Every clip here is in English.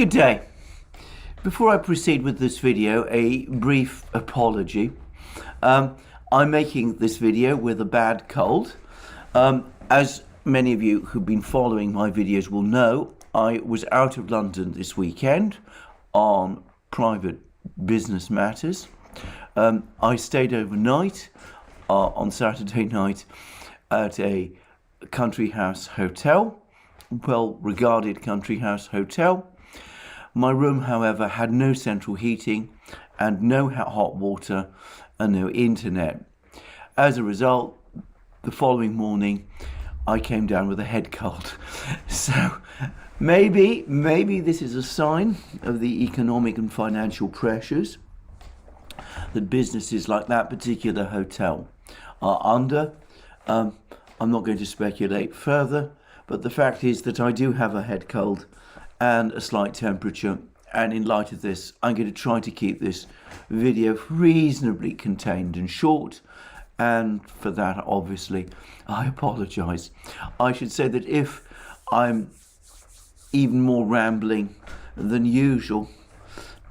Good day. Before I proceed with this video, a brief apology. I'm making this video with a bad cold. As many of you who've been following my videos will know, I was out of London this weekend on private business matters. I stayed overnight on Saturday night at a country house hotel, well-regarded country house hotel. My room, however, had no central heating and no hot water and no internet. As a result, the following morning, I came down with a head cold. So maybe this is a sign of the economic and financial pressures that businesses like that particular hotel are under. I'm not going to speculate further, but the fact is that I do have a head cold and a slight temperature, and in light of this, I'm going to try to keep this video reasonably contained and short, and for that, obviously, I apologise. I should say that if I'm even more rambling than usual,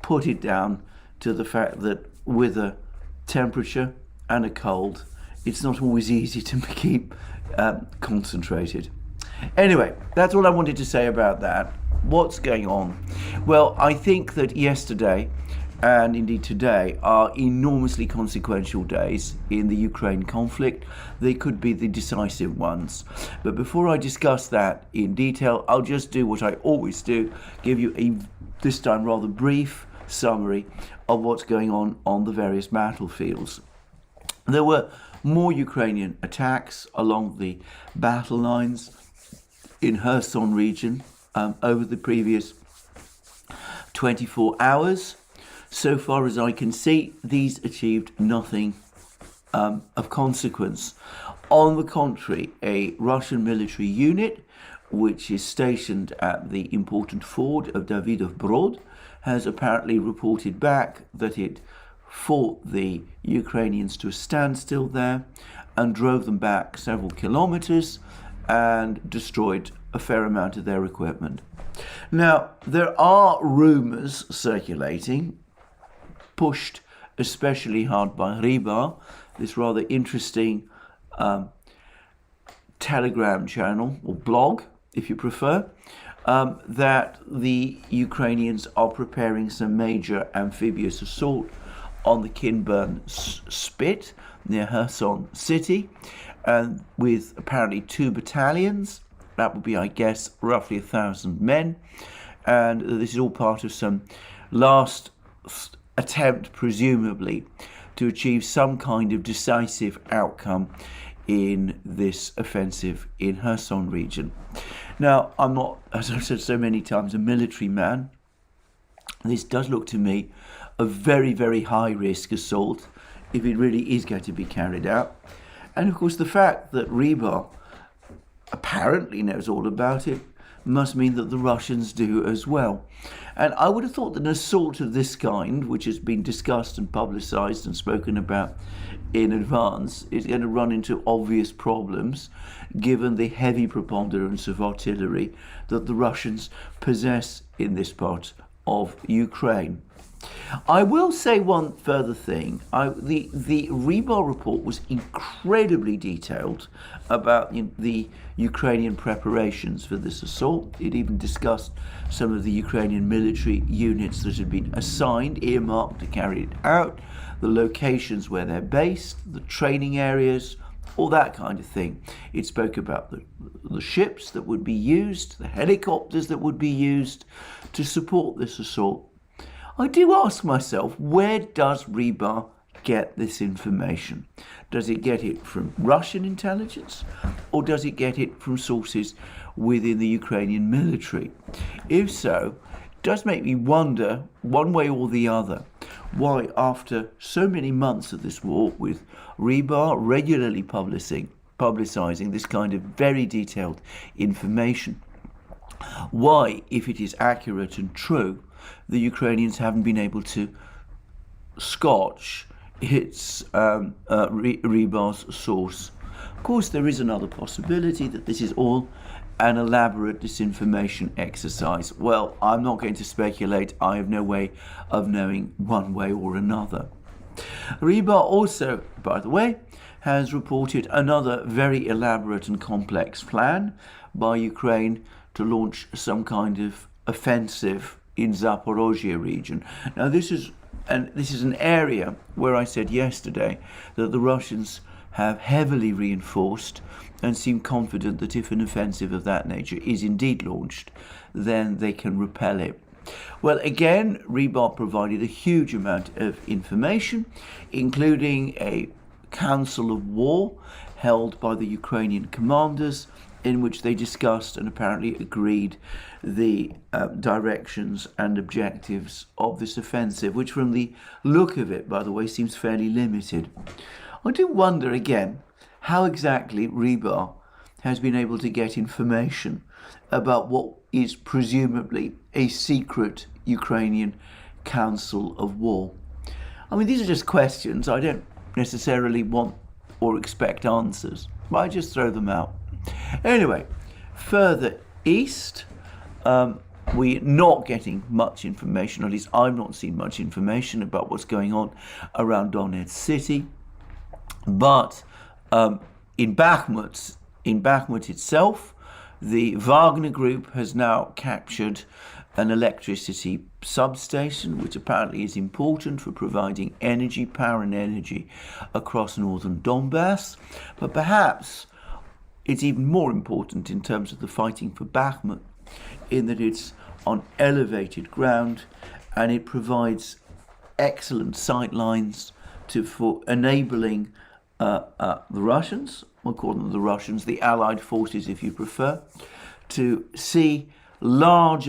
put it down to the fact that with a temperature and a cold, it's not always easy to keep concentrated. Anyway, that's all I wanted to say about that. What's going on? Well, I think that yesterday and indeed today are enormously consequential days in the Ukraine conflict. They could be the decisive ones. But before I discuss that in detail, I'll just do what I always do, give you a, this time rather brief summary of what's going on the various battlefields. There were more Ukrainian attacks along the battle lines in Kherson region over the previous 24 hours. So far as I can see, these achieved nothing of consequence. On the contrary, a Russian military unit, which is stationed at the important ford of Davidov Brod, has apparently reported back that it fought the Ukrainians to a standstill there and drove them back several kilometers and destroyed a fair amount of their equipment. Now, there are rumors circulating, pushed especially hard by Rybar, this rather interesting Telegram channel, or blog, if you prefer, that the Ukrainians are preparing some major amphibious assault on the Kinburn Spit near Kherson city, and with apparently 2 battalions. That would be, I guess, roughly 1,000 men, and this is all part of some last attempt, presumably, to achieve some kind of decisive outcome in this offensive in Kherson region. Now, I'm not, as I've said so many times, a military man. This does look to me a very, very high-risk assault if it really is going to be carried out. And of course, the fact that Rybar apparently knows all about it must mean that the Russians do as well. And I would have thought that an assault of this kind, which has been discussed and publicized and spoken about in advance, is going to run into obvious problems given the heavy preponderance of artillery that the Russians possess in this part of Ukraine. I will say one further thing. The Rybar report was incredibly detailed about the Ukrainian preparations for this assault. It even discussed some of the Ukrainian military units that had been assigned, earmarked to carry it out, the locations where they're based, the training areas, all that kind of thing. It spoke about the ships that would be used, the helicopters that would be used to support this assault. I do ask myself, where does Rybar get this information? Does it get it from Russian intelligence, or does it get it from sources within the Ukrainian military? If so, it does make me wonder, one way or the other, why after so many months of this war, with Rybar regularly publicizing this kind of very detailed information, why, if it is accurate and true, the Ukrainians haven't been able to scotch its Rybar's source. Of course, there is another possibility that this is all an elaborate disinformation exercise? Well, I'm not going to speculate. I have no way of knowing one way or another. Rybar also, by the way, has reported another very elaborate and complex plan by Ukraine to launch some kind of offensive in Zaporozhye region. Now, this is an area where I said yesterday that the Russians have heavily reinforced and seem confident that if an offensive of that nature is indeed launched, then they can repel it. Well, again, Rybar provided a huge amount of information, including a council of war held by the Ukrainian commanders, in which they discussed and apparently agreed the directions and objectives of this offensive, which from the look of it, by the way, seems fairly limited. I do wonder again how exactly Rybar has been able to get information about what is presumably a secret Ukrainian council of war. I mean, these are just questions. I don't necessarily want or expect answers, but I just throw them out. Anyway, further east, we're not getting much information, at least I've not seen much information about what's going on around Donetsk city. But in Bakhmut itself, the Wagner Group has now captured an electricity substation, which apparently is important for providing energy, power and energy across northern Donbass. But perhaps it's even more important in terms of the fighting for Bakhmut, in that it's on elevated ground and it provides excellent sight lines for enabling the Russians, we'll call them the Russians, the Allied forces if you prefer, to see large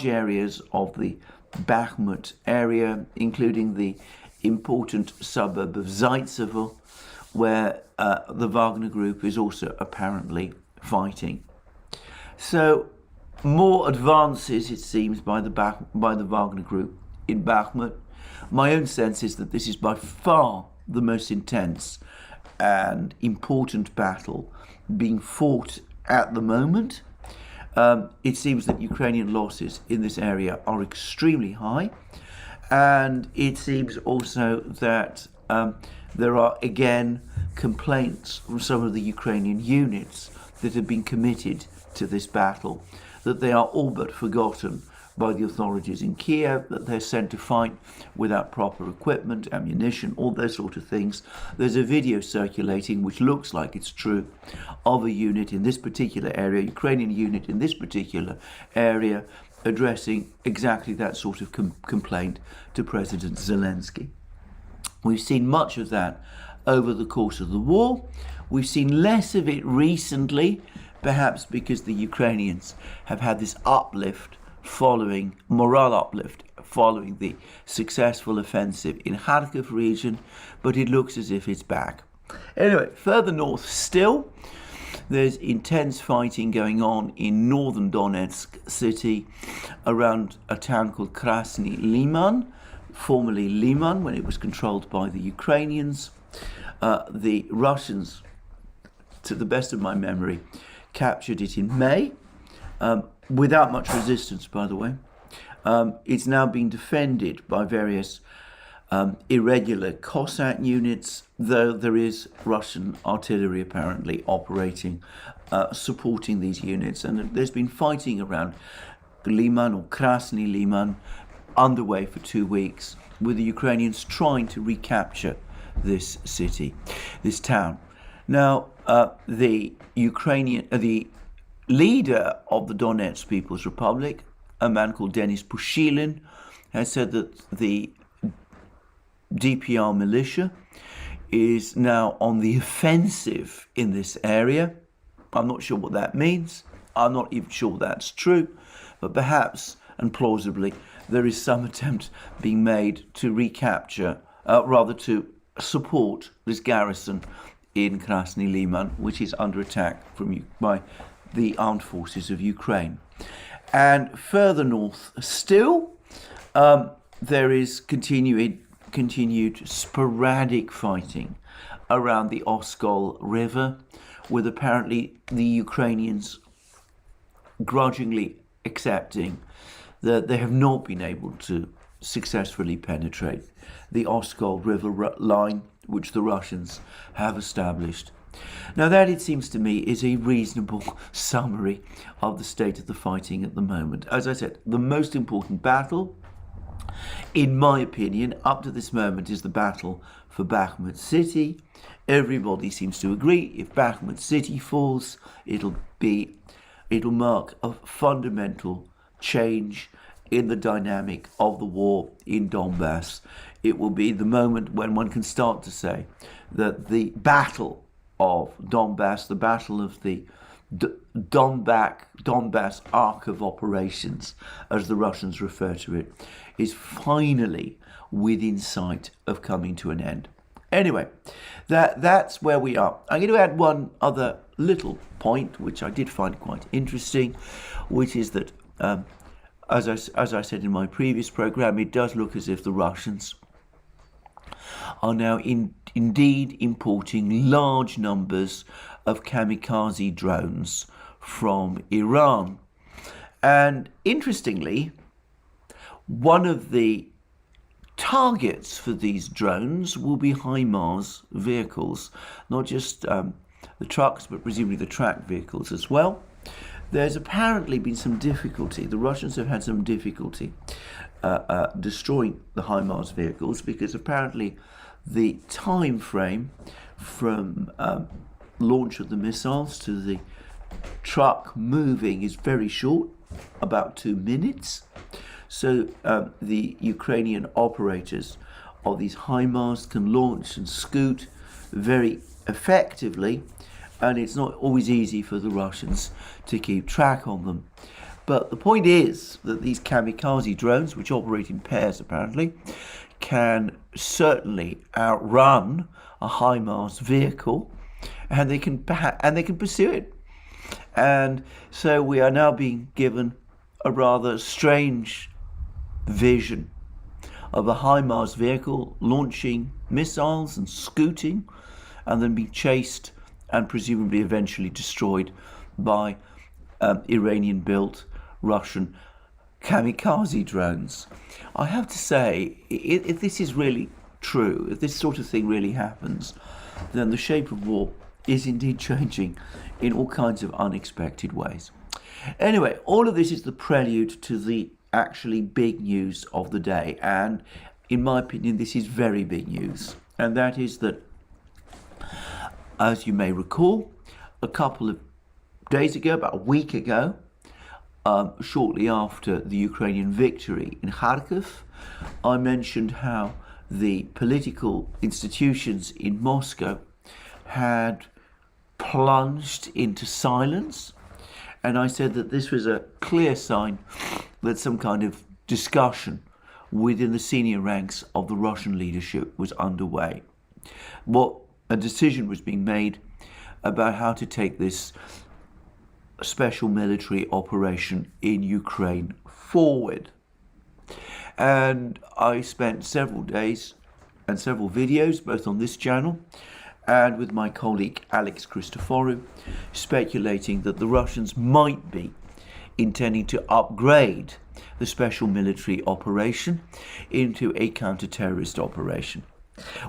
areas of the Bakhmut area, including the important suburb of Zaitsevo, where the Wagner Group is also apparently fighting. So more advances, it seems, by the Wagner Group in Bakhmut. My own sense is that this is by far the most intense and important battle being fought at the moment. It seems that Ukrainian losses in this area are extremely high, and it seems also that there are again complaints from some of the Ukrainian units that have been committed to this battle, that they are all but forgotten by the authorities in Kiev, that they're sent to fight without proper equipment, ammunition, all those sort of things. There's a video circulating which looks like it's true of a unit in this particular area, Ukrainian unit in this particular area, addressing exactly that sort of complaint to President Zelensky. We've seen much of that over the course of the war. We've seen less of it recently, perhaps because the Ukrainians have had this morale uplift following the successful offensive in Kharkiv region, but it looks as if it's back. Anyway, further north still, there's intense fighting going on in northern Donetsk city around a town called Krasny Liman, formerly Liman when it was controlled by the Ukrainians. The Russians, to the best of my memory, captured it in May, without much resistance, by the way. It's now being defended by various irregular Cossack units, though there is Russian artillery apparently operating, supporting these units. And there's been fighting around Liman or Krasny Liman underway for 2 weeks, with the Ukrainians trying to recapture this city, this town. Now, the leader of the Donetsk People's Republic, a man called Denis Pushilin, has said that the DPR militia is now on the offensive in this area. I'm not sure what that means. I'm not even sure that's true, but perhaps and plausibly there is some attempt being made to recapture, to support this garrison in Krasny Liman, which is under attack by the armed forces of Ukraine. And further north still, there is continued sporadic fighting around the Oskol River, with apparently the Ukrainians grudgingly accepting that they have not been able to successfully penetrate the Oskol River line, which the Russians have established. Now that, it seems to me, is a reasonable summary of the state of the fighting at the moment. As I said, the most important battle, in my opinion, up to this moment, is the battle for Bakhmut City. Everybody seems to agree if Bakhmut City falls, it'll mark a fundamental change in the dynamic of the war in Donbass. It will be the moment when one can start to say that the battle of Donbass, the battle of the Donbass arc of operations, as the Russians refer to it, is finally within sight of coming to an end. Anyway, that's where we are. I'm going to add one other little point, which I did find quite interesting, which is that, as I said in my previous program, it does look as if the Russians are now indeed importing large numbers of kamikaze drones from Iran. And interestingly, one of the targets for these drones will be HIMARS vehicles, not just the trucks, but presumably the tracked vehicles as well. There's apparently been some difficulty. The Russians have had some difficulty destroying the HIMARS vehicles, because apparently the time frame from launch of the missiles to the truck moving is very short, about 2 minutes. So the Ukrainian operators of these HIMARS can launch and scoot very effectively, and it's not always easy for the Russians to keep track on them. But the point is that these kamikaze drones, which operate in pairs apparently, can certainly outrun a HIMARS vehicle, and they can pursue it. And so we are now being given a rather strange vision of a HIMARS vehicle launching missiles and scooting, and then being chased and presumably eventually destroyed by Iranian-built Russian kamikaze drones. I have to say, if this is really true, if this sort of thing really happens, then the shape of war is indeed changing in all kinds of unexpected ways. Anyway, all of this is the prelude to the actually big news of the day, and in my opinion this is very big news, and that is that, as you may recall, a couple of days ago, about a week ago, shortly after the Ukrainian victory in Kharkiv, I mentioned how the political institutions in Moscow had plunged into silence, and I said that this was a clear sign that some kind of discussion within the senior ranks of the Russian leadership was underway. A decision was being made about how to take this special military operation in Ukraine forward. And I spent several days and several videos, both on this channel and with my colleague Alex Christoforou, speculating that the Russians might be intending to upgrade the special military operation into a counter-terrorist operation.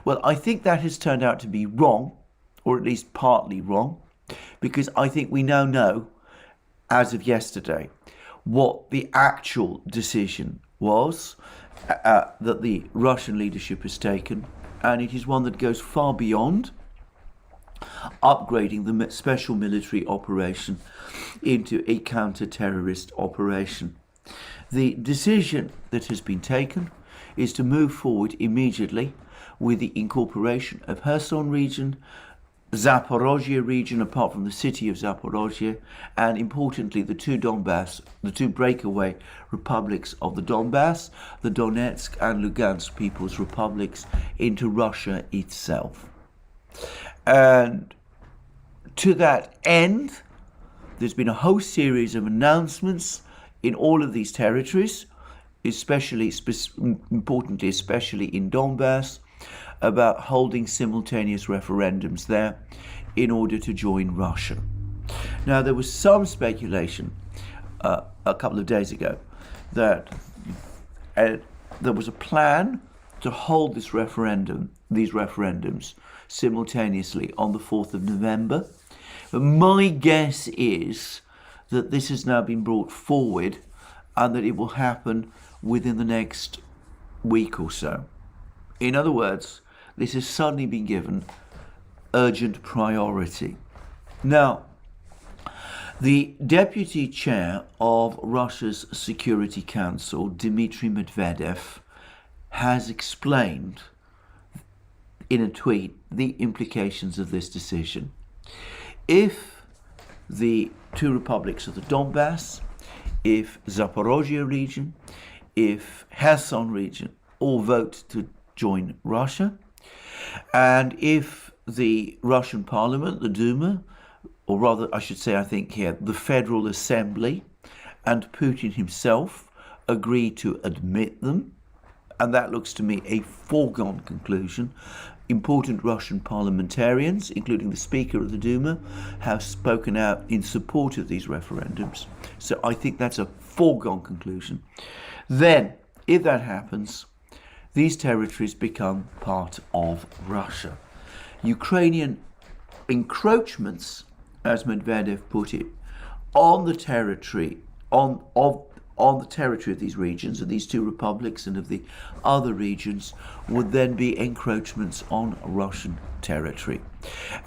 Well, I think that has turned out to be wrong, or at least partly wrong, because I think we now know, as of yesterday, what the actual decision was that the Russian leadership has taken, and it is one that goes far beyond upgrading the special military operation into a counter-terrorist operation. The decision that has been taken is to move forward immediately with the incorporation of Kherson region, Zaporozhye region, apart from the city of Zaporozhye, and importantly the two breakaway republics of the Donbass, the Donetsk and Lugansk People's Republics, into Russia itself. And to that end, there's been a whole series of announcements in all of these territories, importantly, especially in Donbass, about holding simultaneous referendums there in order to join Russia. Now, there was some speculation a couple of days ago that there was a plan to hold these referendums simultaneously on the 4th of November. But my guess is that this has now been brought forward and that it will happen within the next week or so. In other words, this has suddenly been given urgent priority. Now, the deputy chair of Russia's Security Council, Dmitry Medvedev, has explained in a tweet the implications of this decision. If the two republics of the Donbass, if Zaporozhye region, if Kherson region all vote to join Russia, and if the Russian parliament, the Duma, or rather I should say I think here, the Federal Assembly and Putin himself agree to admit them, and that looks to me a foregone conclusion. Important Russian parliamentarians, including the Speaker of the Duma, have spoken out in support of these referendums. So I think that's a foregone conclusion. Then, if that happens, these territories become part of Russia. Ukrainian encroachments, as Medvedev put it, on the territory of the territory of these regions, of these two republics and of the other regions, would then be encroachments on Russian territory.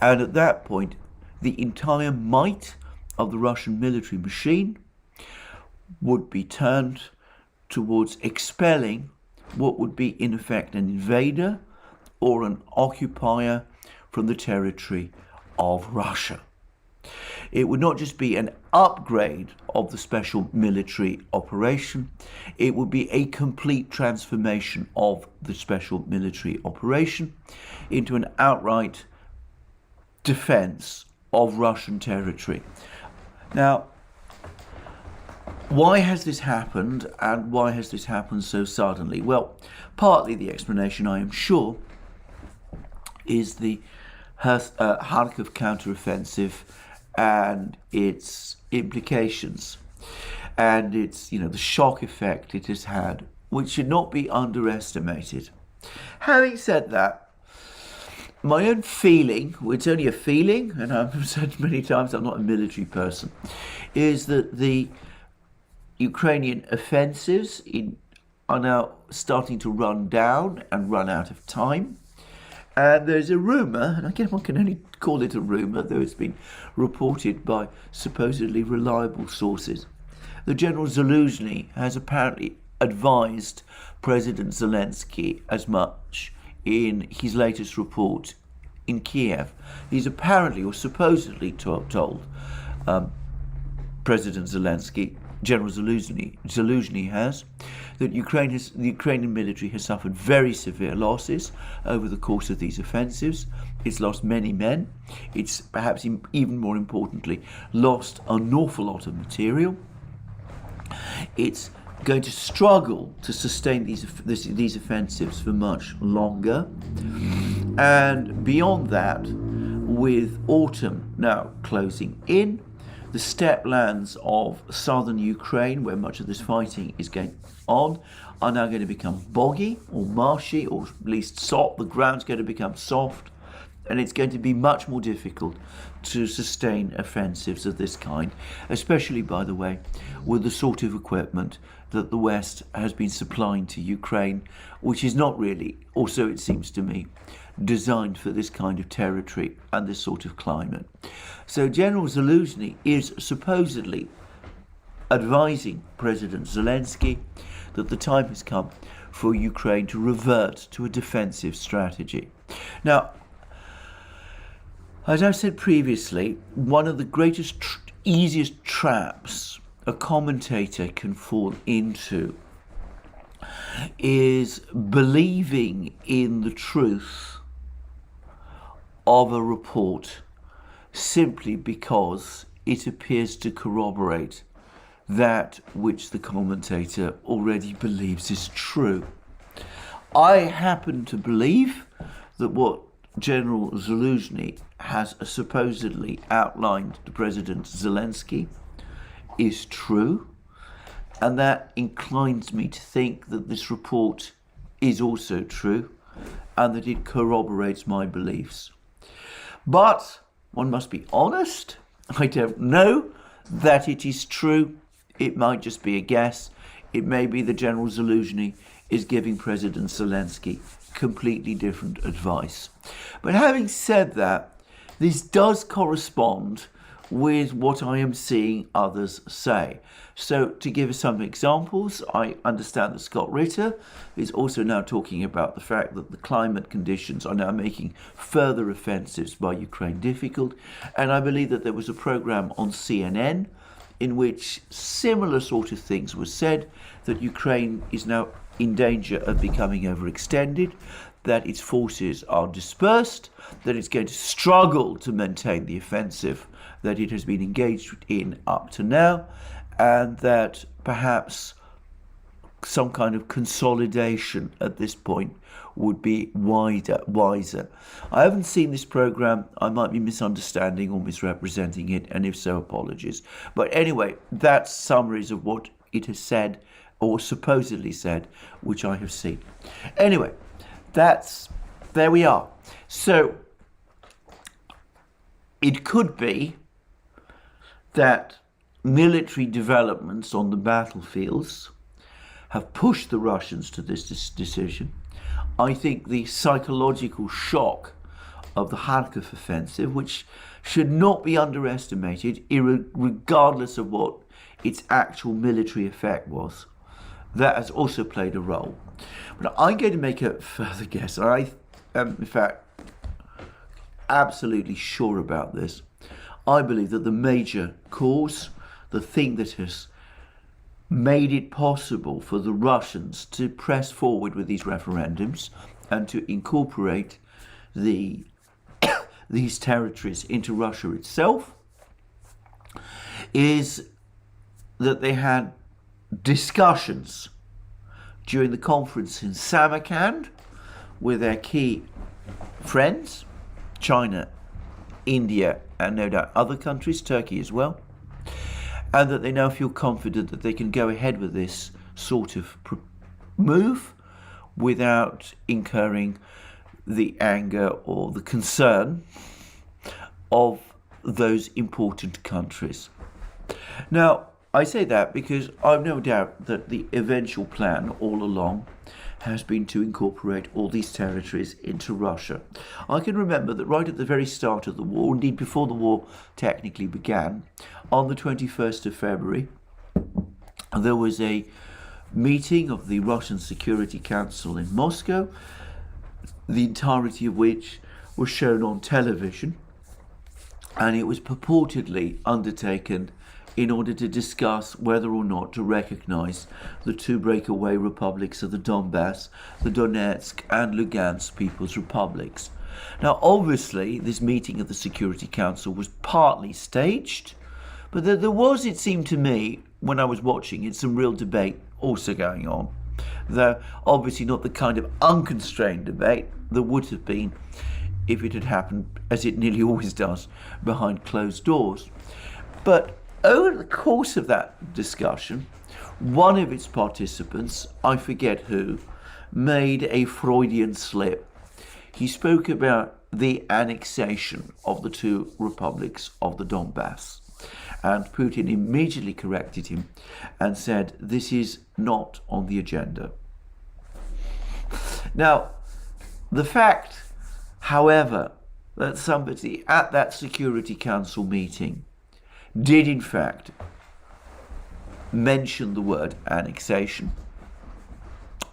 And at that point, the entire might of the Russian military machine would be turned towards expelling what would be in effect an invader or an occupier from the territory of Russia. It would not just be an upgrade of the special military operation, it would be a complete transformation of the special military operation into an outright defense of Russian territory. Now, why has this happened, and why has this happened so suddenly? Well, partly the explanation, I am sure, is the Kharkiv counteroffensive and its implications, and its, the shock effect it has had, which should not be underestimated. Having said that, my own feeling, it's only a feeling, and I've said many times I'm not a military person, is that the Ukrainian offensives are now starting to run down and run out of time. And there's a rumour, and again one can only call it a rumour, though it's been reported by supposedly reliable sources, that General Zaluzhny has apparently advised President Zelensky as much in his latest report in Kiev. He's apparently or supposedly told President Zelensky, General Zaluzhny has, that the Ukrainian military has suffered very severe losses over the course of these offensives. It's lost many men. It's perhaps even more importantly lost an awful lot of material. It's going to struggle to sustain these offensives for much longer. And beyond that, with autumn now closing in, the steppe lands of southern Ukraine, where much of this fighting is going on, are now going to become boggy or marshy, or at least soft. The ground's going to become soft, and it's going to be much more difficult to sustain offensives of this kind, especially, by the way, with the sort of equipment that the West has been supplying to Ukraine, which is not really, or so it seems to me, designed for this kind of territory and this sort of climate. So General Zaluzhny is supposedly advising President Zelensky that the time has come for Ukraine to revert to a defensive strategy. Now, as I've said previously, one of the greatest, easiest traps a commentator can fall into is believing in the truth of a report simply because it appears to corroborate that which the commentator already believes is true. I happen to believe that what General Zaluzhny has supposedly outlined to President Zelensky is true, and that inclines me to think that this report is also true and that it corroborates my beliefs. But one must be honest, I don't know that it is true. It might just be a guess. It may be that General Zaluzhny is giving President Zelensky completely different advice. But having said that, this does correspond with what I am seeing others say. So to give us some examples, I understand that Scott Ritter is also now talking about the fact that the climate conditions are now making further offensives by Ukraine difficult. And I believe that there was a program on CNN in which similar sort of things were said, that Ukraine is now in danger of becoming overextended, that its forces are dispersed, that it's going to struggle to maintain the offensive that it has been engaged in up to now, and that perhaps some kind of consolidation at this point would be wiser. I haven't seen this program. I might be misunderstanding or misrepresenting it, and if so, apologies. But anyway, that's summaries of what it has said or supposedly said, which I have seen. Anyway, there we are. So it could be that military developments on the battlefields have pushed the Russians to this decision. I think the psychological shock of the Kharkiv offensive, which should not be underestimated, regardless of what its actual military effect was, that has also played a role. But I'm going to make a further guess. I am, in fact, absolutely sure about this. I believe that the major cause, the thing that has made it possible for the Russians to press forward with these referendums and to incorporate these territories into Russia itself, is that they had discussions during the conference in Samarkand with their key friends, China, India, and no doubt other countries, Turkey as well, and that they now feel confident that they can go ahead with this sort of move without incurring the anger or the concern of those important countries. Now, I say that because I've no doubt that the eventual plan all along has been to incorporate all these territories into Russia. I can remember that right at the very start of the war, indeed before the war technically began, on the 21st of February, there was a meeting of the Russian Security Council in Moscow, the entirety of which was shown on television, and it was purportedly undertaken in order to discuss whether or not to recognize the two breakaway republics of the Donbass, the Donetsk and Lugansk People's Republics. Now, obviously, this meeting of the Security Council was partly staged, but there was, it seemed to me, when I was watching it, some real debate also going on. Though, obviously not the kind of unconstrained debate there would have been if it had happened, as it nearly always does, behind closed doors. But over the course of that discussion, one of its participants, I forget who, made a Freudian slip. He spoke about the annexation of the two republics of the Donbass. And Putin immediately corrected him and said, this is not on the agenda. Now, the fact, however, that somebody at that Security Council meeting did in fact mention the word annexation,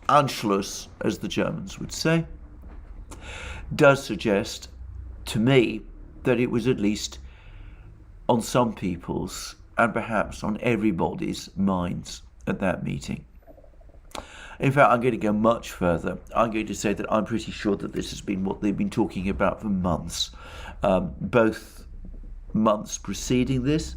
Anschluss, as the Germans would say, does suggest to me that it was at least on some people's and perhaps on everybody's minds at that meeting. In fact, I'm going to go much further. I'm going to say that I'm pretty sure that this has been what they've been talking about for months, both months preceding this,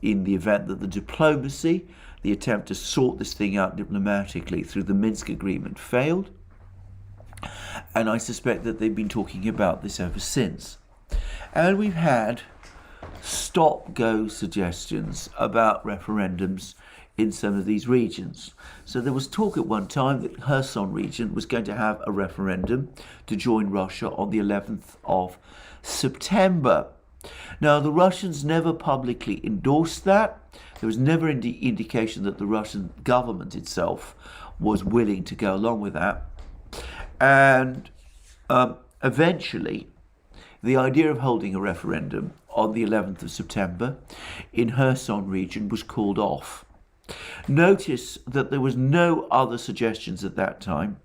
in the event that the diplomacy, the attempt to sort this thing out diplomatically through the Minsk agreement failed. And I suspect that they've been talking about this ever since. And we've had stop-go suggestions about referendums in some of these regions. So there was talk at one time that Kherson region was going to have a referendum to join Russia on the 11th of September. Now, the Russians never publicly endorsed that. There was never any indication that the Russian government itself was willing to go along with that. And eventually, the idea of holding a referendum on the 11th of September in Kherson region was called off. Notice that there was no other suggestions at that time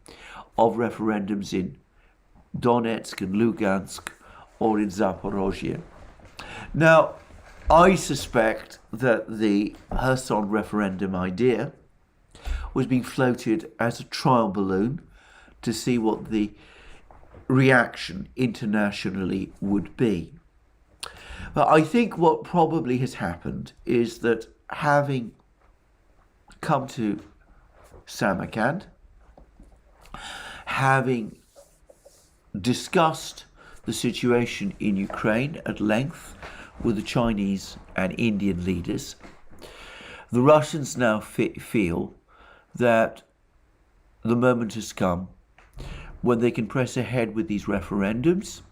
of referendums in Donetsk and Lugansk or in Zaporozhye. Now, I suspect that the Kherson referendum idea was being floated as a trial balloon to see what the reaction internationally would be. But I think what probably has happened is that, having come to Samarkand, having discussed the situation in Ukraine at length with the Chinese and Indian leaders, the Russians now feel that the moment has come when they can press ahead with these referendums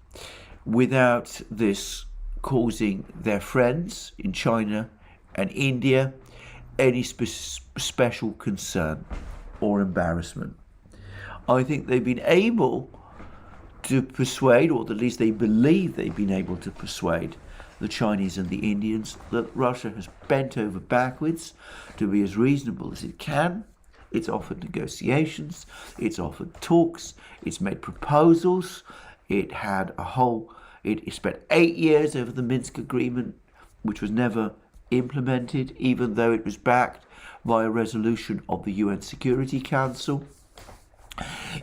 without this causing their friends in China and India any special concern or embarrassment. I think they've been able to persuade, or at least they believe they've been able to persuade, the Chinese and the Indians that Russia has bent over backwards to be as reasonable as it can. It's offered negotiations, it's offered talks, it's made proposals, it spent 8 years over the Minsk agreement, which was never implemented, even though it was backed by a resolution of the UN Security Council.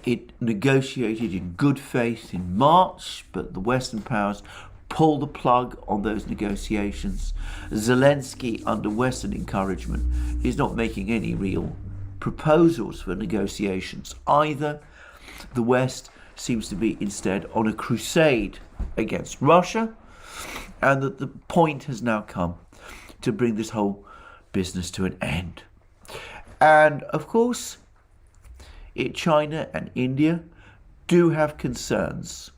It negotiated in good faith in March, but the Western powers pulled the plug on those negotiations. Zelensky, under Western encouragement, is not making any real proposals for negotiations either. The West seems to be instead on a crusade against Russia, and that the point has now come to bring this whole business to an end. And of course, China and India do have concerns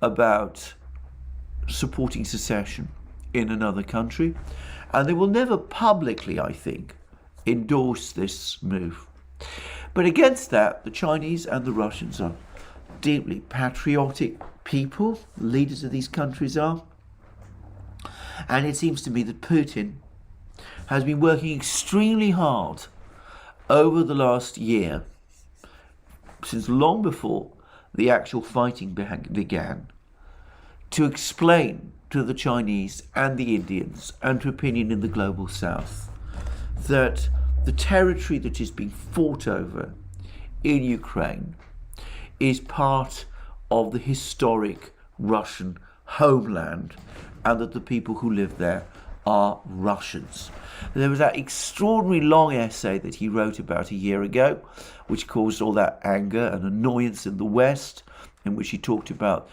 about supporting secession in another country, and they will never publicly, I think, endorse this move. But against that, the Chinese and the Russians are deeply patriotic people, the leaders of these countries are, and it seems to me that Putin has been working extremely hard over the last year, since long before the actual fighting began, to explain to the Chinese and the Indians and to opinion in the global south that the territory that is being fought over in Ukraine is part of the historic Russian homeland, and that the people who live there are Russians. There was that extraordinary long essay that he wrote about a year ago, which caused all that anger and annoyance in the West, in which he talked about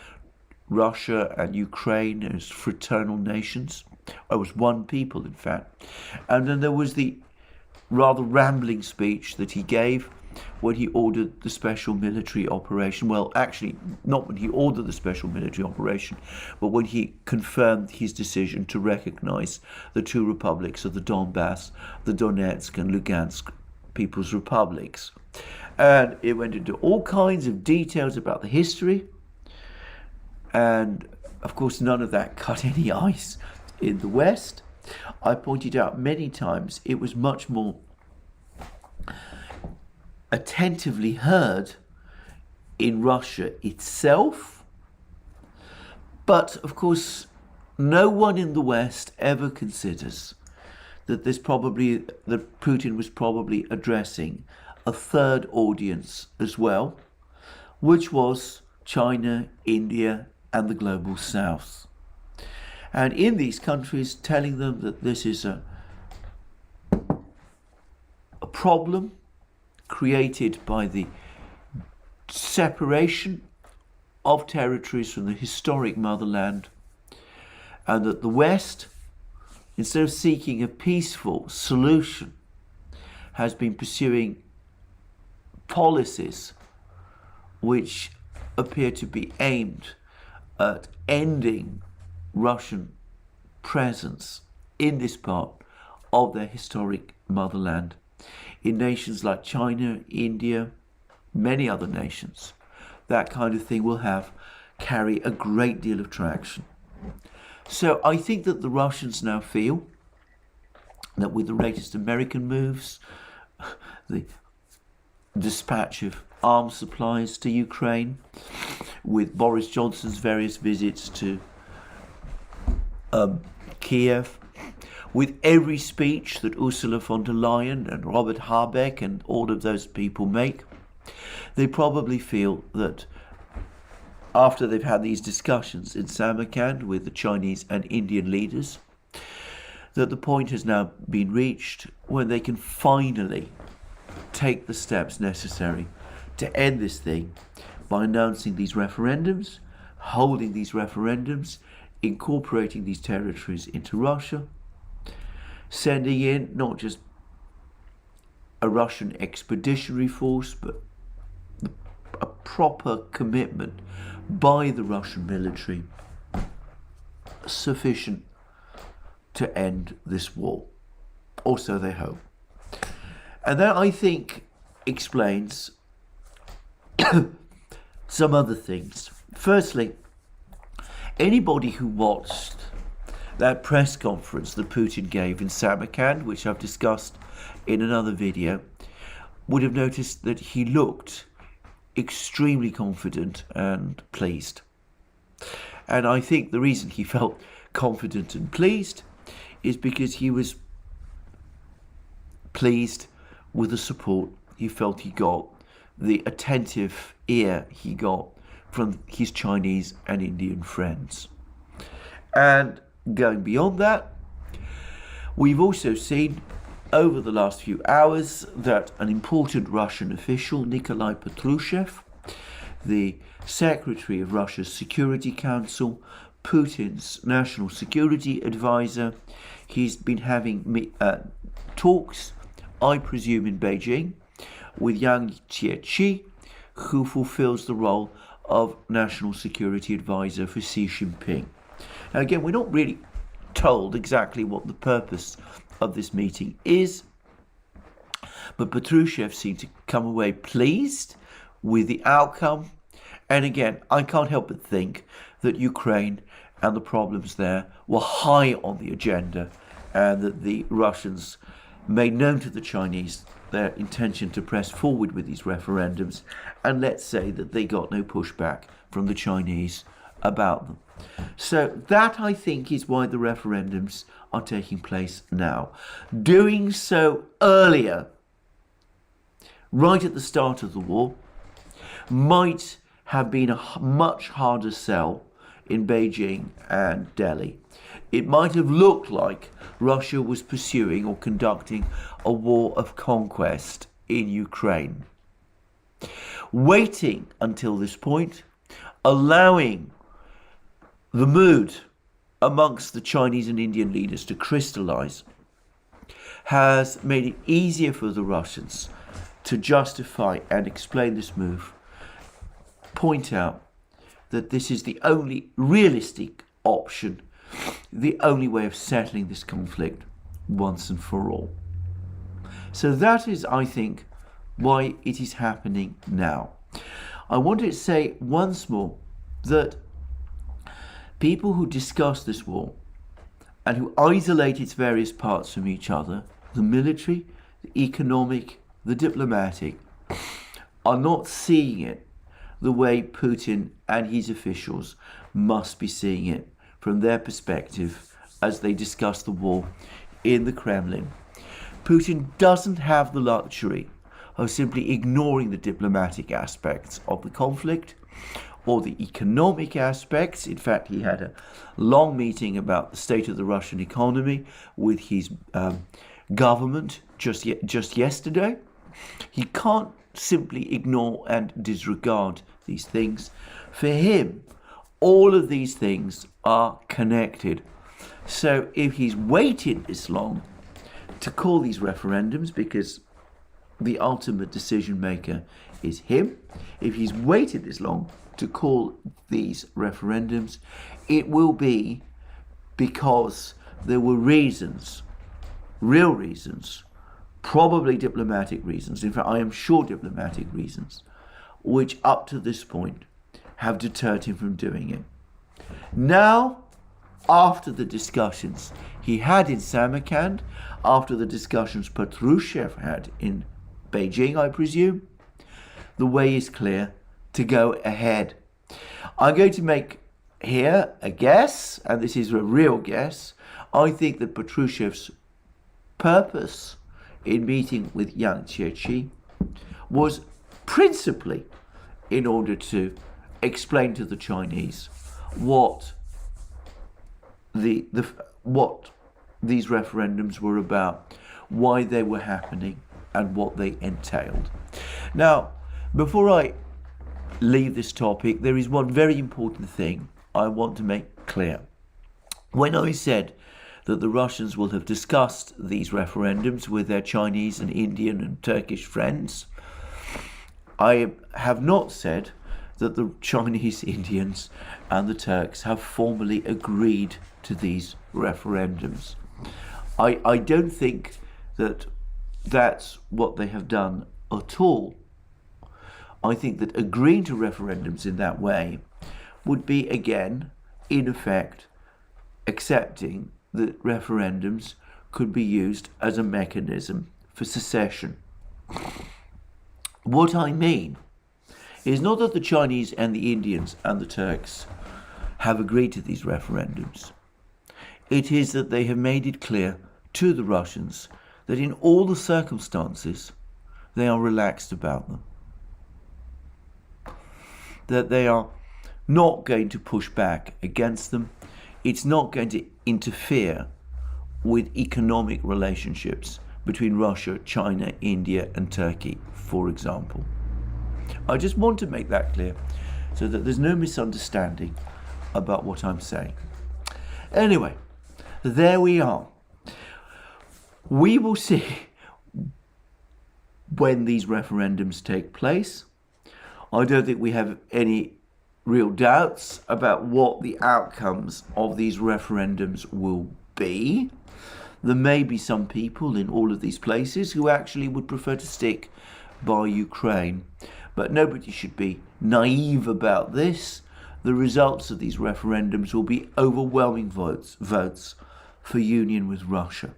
Russia and Ukraine as fraternal nations. It was one people, in fact. And then there was the rather rambling speech that he gave when he ordered the special military operation. Well, actually, not when he ordered the special military operation, but when he confirmed his decision to recognize the two republics of the Donbass, the Donetsk and Lugansk People's Republics. And it went into all kinds of details about the history. And of course, none of that cut any ice in the West. I pointed out many times it was much more attentively heard in Russia itself. But of course, no one in the West ever considers that that Putin was probably addressing a third audience as well, which was China, India, and the global south. And in these countries, telling them that this is a problem created by the separation of territories from the historic motherland, and that the West instead of seeking a peaceful solution, has been pursuing policies which appear to be aimed at ending Russian presence in this part of their historic motherland. In nations like China, India, many other nations, that kind of thing will carry a great deal of traction. So I think that the Russians now feel that with the latest American moves, the dispatch of arms supplies to Ukraine, with Boris Johnson's various visits to Kiev, with every speech that Ursula von der Leyen and Robert Habeck and all of those people make, they probably feel that after they've had these discussions in Samarkand with the Chinese and Indian leaders, that the point has now been reached when they can finally take the steps necessary to end this thing by announcing these referendums, holding these referendums, incorporating these territories into Russia, sending in not just a Russian expeditionary force, but a proper commitment by the Russian military sufficient to end this war, or so they hope. And that, I think, explains some other things. Firstly, anybody who watched that press conference that Putin gave in Samarkand, which I've discussed in another video, would have noticed that he looked extremely confident and pleased. And I think the reason he felt confident and pleased is because he was pleased with the support he felt he got, the attentive ear he got from his Chinese and Indian friends. And going beyond that, we've also seen over the last few hours that an important Russian official, Nikolai Patrushev, the secretary of Russia's Security Council, Putin's national security advisor, he's been having talks, I presume, in Beijing with Yang Jiechi, who fulfills the role of national security advisor for Xi Jinping. Now again, we're not really told exactly what the purpose of this meeting is, but Patrushev seemed to come away pleased with the outcome. And again, I can't help but think that Ukraine and the problems there were high on the agenda, and that the Russians made known to the Chinese their intention to press forward with these referendums, and let's say that they got no pushback from the Chinese about them. So that, I think, is why the referendums are taking place now. Doing so earlier, right at the start of the war, might have been a much harder sell in Beijing and Delhi. It might have looked like Russia was pursuing or conducting a war of conquest in Ukraine. Waiting until this point, allowing the mood amongst the Chinese and Indian leaders to crystallize, has made it easier for the Russians to justify and explain this move, point out that this is the only realistic option, the only way of settling this conflict once and for all. So that is, I think, why it is happening now. I want to say once more that people who discuss this war and who isolate its various parts from each other, the military, the economic, the diplomatic, are not seeing it the way Putin and his officials must be seeing it from their perspective as they discuss the war in the Kremlin. Putin doesn't have the luxury of simply ignoring the diplomatic aspects of the conflict or the economic aspects. In fact, he had a long meeting about the state of the Russian economy with his government just yesterday. He can't simply ignore and disregard these things. For him, all of these things are connected. So if he's waited this long to call these referendums, because the ultimate decision maker is him, if he's waited this long to call these referendums, it will be because there were reasons, real reasons, probably diplomatic reasons, in fact I am sure diplomatic reasons, which up to this point have deterred him from doing it. Now, after the discussions he had in Samarkand, after the discussions Patrushev had in Beijing, I presume, the way is clear to go ahead. I'm going to make here a guess, and this is a real guess. I think that Patrushev's purpose in meeting with Yang Jiechi was principally in order to explain to the Chinese what what these referendums were about, why they were happening, and what they entailed. Now, before I leave this topic, there is one very important thing I want to make clear. When I said that the Russians will have discussed these referendums with their Chinese and Indian and Turkish friends, I have not said that the Chinese, Indians and the Turks have formally agreed to these referendums. I don't think that that's what they have done at all. I think that agreeing to referendums in that way would be, again, in effect, accepting that referendums could be used as a mechanism for secession. What I mean is not that the Chinese and the Indians and the Turks have agreed to these referendums. It is that they have made it clear to the Russians that in all the circumstances they are relaxed about them. That they are not going to push back against them. It's not going to interfere with economic relationships between Russia, China, India and Turkey, for example. I just want to make that clear so that there's no misunderstanding about what I'm saying. Anyway, there we are. We will see when these referendums take place. I don't think we have any real doubts about what the outcomes of these referendums will be. There may be some people in all of these places who actually would prefer to stick by Ukraine, but nobody should be naive about this. The results of these referendums will be overwhelming votes for union with Russia.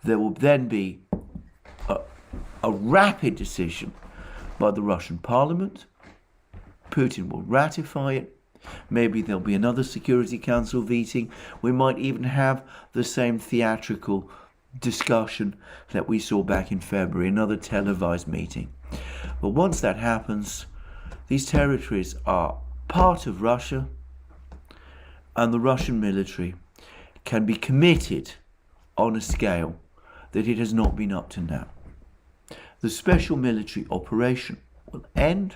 There will then be a rapid decision by the Russian parliament. Putin will ratify it. Maybe there'll be another Security Council meeting. We might even have the same theatrical discussion that we saw back in February, another televised meeting. But once that happens, these territories are part of Russia, and the Russian military can be committed on a scale that it has not been up to now. The special military operation will end,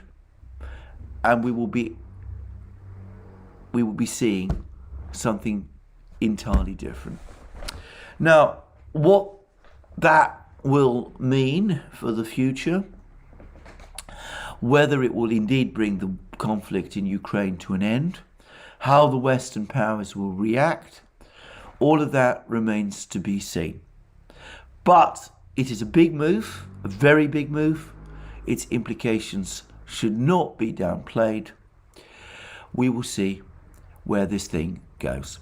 and we will be seeing something entirely different. Now, what that will mean for the future, whether it will indeed bring the conflict in Ukraine to an end, how the Western powers will react, all of that remains to be seen. But it is a big move, a very big move. Its implications should not be downplayed. We will see where this thing goes.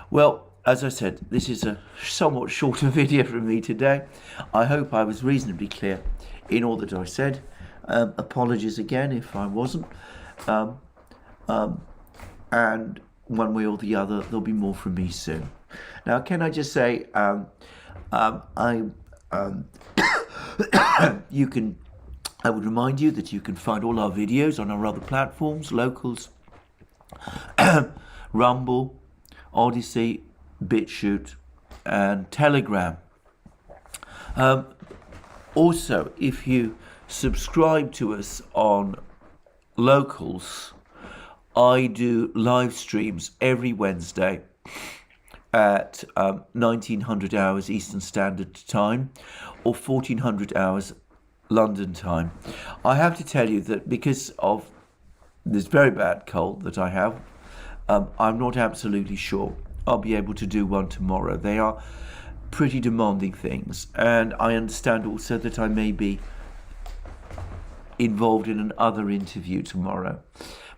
Well, as I said, this is a somewhat shorter video from me today. I hope I was reasonably clear in all that I said. Apologies again if I wasn't. And one way or the other, there'll be more from me soon. Now, can I just say, I would remind you that you can find all our videos on our other platforms, Locals, Rumble, Odyssey, BitChute, and Telegram. Also, if you subscribe to us on Locals, I do live streams every Wednesday at 1900 hours Eastern Standard Time or 1400 hours London time. I have to tell you that because of this very bad cold that I have, I'm not absolutely sure I'll be able to do one tomorrow. They are pretty demanding things, and I understand also that I may be involved in another interview tomorrow.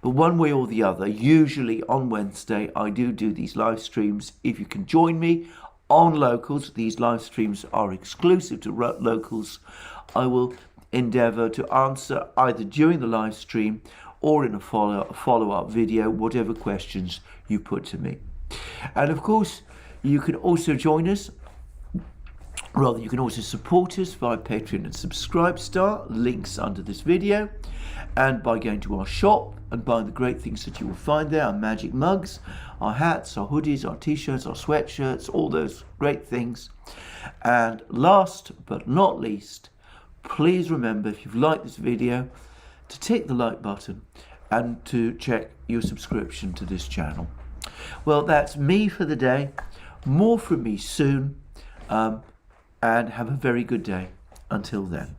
But one way or the other, usually on Wednesday, I do these live streams. If you can join me on Locals, these live streams are exclusive to Locals. I will endeavour to answer either during the live stream or in a follow-up video, whatever questions you put to me. And of course, you can also join us, rather you can also support us via Patreon and Subscribestar, links under this video, and by going to our shop and buying the great things that you will find there, our magic mugs, our hats, our hoodies, our t-shirts, our sweatshirts, all those great things. And last but not least, please remember, if you've liked this video, to tick the like button and to check your subscription to this channel. Well, that's me for the day. More from me soon, and have a very good day. Until then.